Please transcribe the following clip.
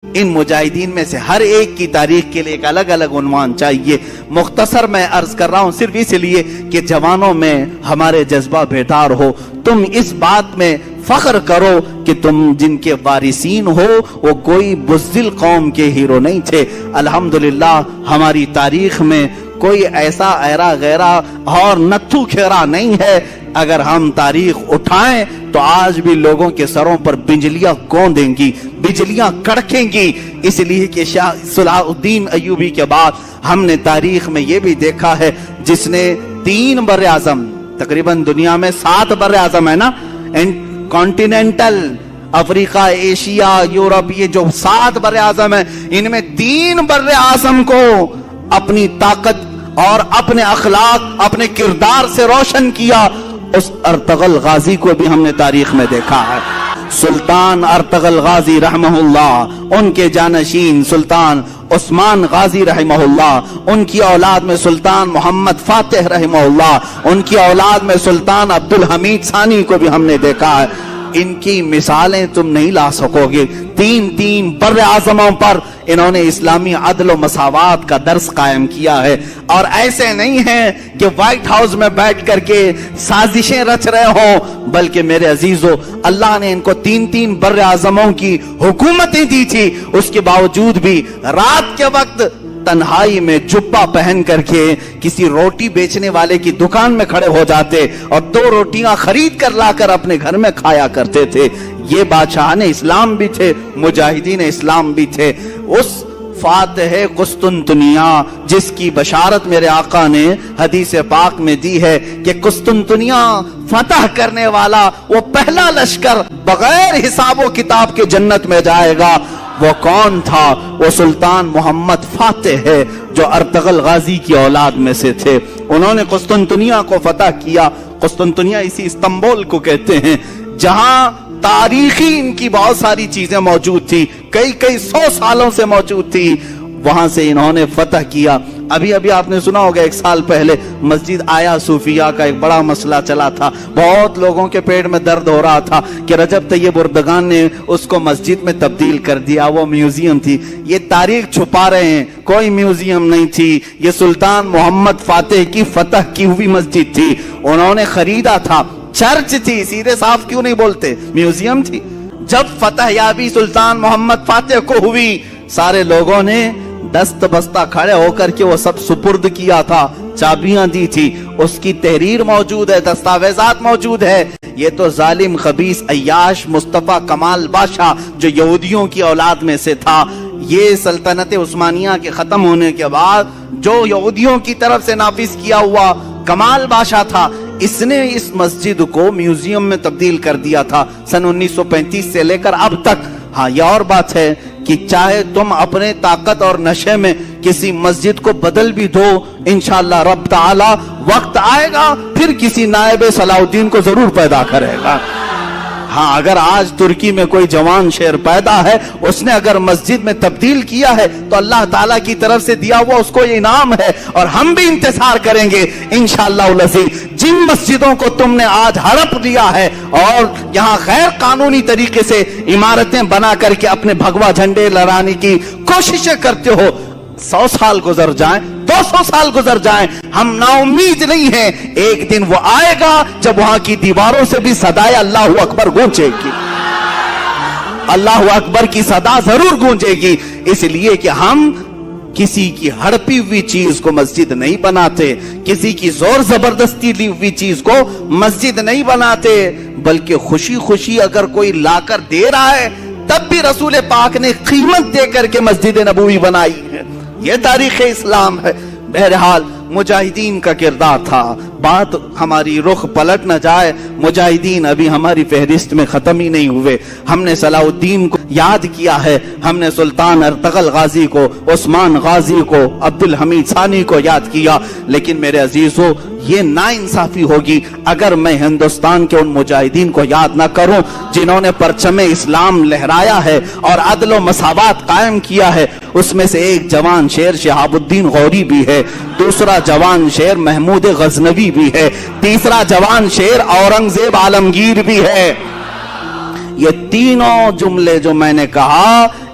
ان مجاہدین میں سے ہر ایک کی تاریخ کے لیے ایک الگ الگ عنوان چاہیے. مختصر میں عرض کر رہا ہوں صرف اس لیے کہ جوانوں میں ہمارے جذبہ بیدار ہو. تم اس بات میں فخر کرو کہ تم جن کے وارثین ہو وہ کوئی بزدل قوم کے ہیرو نہیں تھے. الحمدللہ ہماری تاریخ میں کوئی ایسا ایرا غیرہ اور نتھو کھیرا نہیں ہے. اگر ہم تاریخ اٹھائیں تو آج بھی لوگوں کے سروں پر بجلیاں گوندیں گی, بجلیاں کڑکیں گی, اس لیے کہ شاہ صلاح الدین ایوبی کے بعد ہم نے تاریخ میں یہ بھی دیکھا ہے جس نے 3 بر اعظم, تقریباً دنیا میں 7 بر اعظم ہے نا, کانٹیننٹل افریقہ, ایشیا, یورپ, یہ جو 7 بر اعظم ہیں ان میں 3 بر اعظم کو اپنی طاقت اور اپنے اخلاق, اپنے کردار سے روشن کیا. اس ارطغرل غازی کو بھی ہم نے تاریخ میں دیکھا ہے. سلطان ارطغرل غازی رحمہ اللہ, ان کے جانشین سلطان عثمان غازی رحمہ اللہ, ان کی اولاد میں سلطان محمد فاتح رحمہ اللہ, ان کی اولاد میں سلطان عبدالحمید ثانی کو بھی ہم نے دیکھا ہے. ان کی مثالیں تم نہیں لا سکو گے. 3 بر اعظموں پر انہوں نے اسلامی عدل و مساوات کا درس قائم کیا ہے. اور ایسے نہیں ہیں کہ وائٹ ہاؤس میں بیٹھ کر کے سازشیں رچ رہے ہوں, بلکہ میرے عزیزو اللہ نے ان کو 3 بر اعظموں کی حکومتیں دی تھی. اس کے باوجود بھی رات کے وقت تنہائی میں جبہ پہن کر کے کسی روٹی بیچنے والے کی دکان میں کھڑے ہو جاتے اور 2 روٹیاں خرید کر لا کر اپنے گھر میں کھایا کرتے تھے. یہ بادشاہان اسلام بھی تھے, مجاہدین اسلام بھی تھے. اس فاتح قسطنطنیہ جس کی بشارت میرے آقا نے حدیث پاک میں دی ہے کہ قسطنطنیہ فتح کرنے والا وہ پہلا لشکر بغیر حساب و کتاب کے جنت میں جائے گا, وہ کون تھا؟ وہ سلطان محمد فاتح ہے جو ارطغرل غازی کی اولاد میں سے تھے. انہوں نے قسطنطنیہ کو فتح کیا. قسطنطنیہ اسی استنبول کو کہتے ہیں جہاں تاریخی ان کی بہت ساری چیزیں موجود تھی, کئی 100 سالوں سے موجود تھی. وہاں سے انہوں نے فتح کیا. ابھی آپ نے سنا ہوگا 1 سال پہلے مسجد آیا صوفیہ کا ایک بڑا مسئلہ چلا تھا. بہت لوگوں کے پیٹ میں درد ہو رہا تھا کہ رجب طیب اردگان نے اس کو مسجد میں تبدیل کر دیا, وہ میوزیم تھی. یہ تاریخ چھپا رہے ہیں, کوئی میوزیم نہیں تھی. یہ سلطان محمد فاتح کی فتح کی ہوئی مسجد تھی, انہوں نے خریدا تھا. چرچ تھی, سیدھے صاف کیوں نہیں بولتے, میوزیم تھی. جب فتح یابی سلطان محمد فاتح کو ہوئی, سارے لوگوں نے دست بستہ کھڑے ہو کر کے وہ سب سپرد کیا تھا, چابیاں دی تھی. اس کی تحریر موجود ہے, دستاویزات موجود ہے. یہ تو ظالم خبیث عیاش مصطفیٰ کمال بادشاہ جو یہودیوں کی اولاد میں سے تھا, یہ سلطنت عثمانیہ کے ختم ہونے کے بعد جو یہودیوں کی طرف سے نافذ کیا ہوا کمال بادشاہ تھا, اس نے اس مسجد کو میوزیم میں تبدیل کر دیا تھا سن 1935 سے لے کر اب تک. ہاں یہ اور بات ہے کہ چاہے تم اپنے طاقت اور نشے میں کسی مسجد کو بدل بھی دو, انشاءاللہ رب تعالی وقت آئے گا پھر کسی نائب صلاح الدین کو ضرور پیدا کرے گا. ہاں اگر آج ترکی میں کوئی جوان شیر پیدا ہے, اس نے اگر مسجد میں تبدیل کیا ہے تو اللہ تعالیٰ کی طرف سے دیا ہوا اس کو یہ انعام ہے, اور ہم بھی انتظار کریں گے انشاءاللہ العزیز. جن مسجدوں کو تم نے آج ہڑپ لیا ہے اور یہاں غیر قانونی طریقے سے عمارتیں بنا کر کے اپنے بھگوا جھنڈے لہرانے کی کوششیں کرتے ہو, 100 سال گزر جائیں, 200 سال گزر جائیں, ہم نا امید نہیں ہیں. ایک دن وہ آئے گا جب وہاں کی دیواروں سے بھی صدائے اللہ اکبر گونجے گی, اللہ اکبر کی صدا ضرور گونجے گی. اس لیے کہ ہم کسی کی ہڑپی ہوئی چیز کو مسجد نہیں بناتے, کسی کی زور زبردستی لی ہوئی چیز کو مسجد نہیں بناتے, بلکہ خوشی خوشی اگر کوئی لا کر دے رہا ہے تب بھی رسول پاک نے قیمت دے کر کے مسجد نبوی بنائی ہے. یہ تاریخ اسلام ہے. بہرحال مجاہدین کا کردار تھا. بات ہماری رخ پلٹ نہ جائے, مجاہدین ابھی ہماری فہرست میں ختم ہی نہیں ہوئے. ہم نے صلاح الدین کو یاد کیا ہے, ہم نے سلطان ارطغرل غازی کو, عثمان غازی کو, عبدالحمید ثانی کو یاد کیا. لیکن میرے عزیزو یہ ناانصافی ہوگی اگر میں ہندوستان کے ان مجاہدین کو یاد نہ کروں جنہوں نے پرچم اسلام لہرایا ہے اور عدل و مساوات قائم کیا ہے. اس میں سے ایک جوان شیر شہاب الدین غوری بھی ہے, دوسرا جوان شیر محمود غزنوی بھی ہے, تیسرا جوان شیر اورنگزیب عالمگیر بھی ہے. یہ تینوں جملے جو میں نے کہا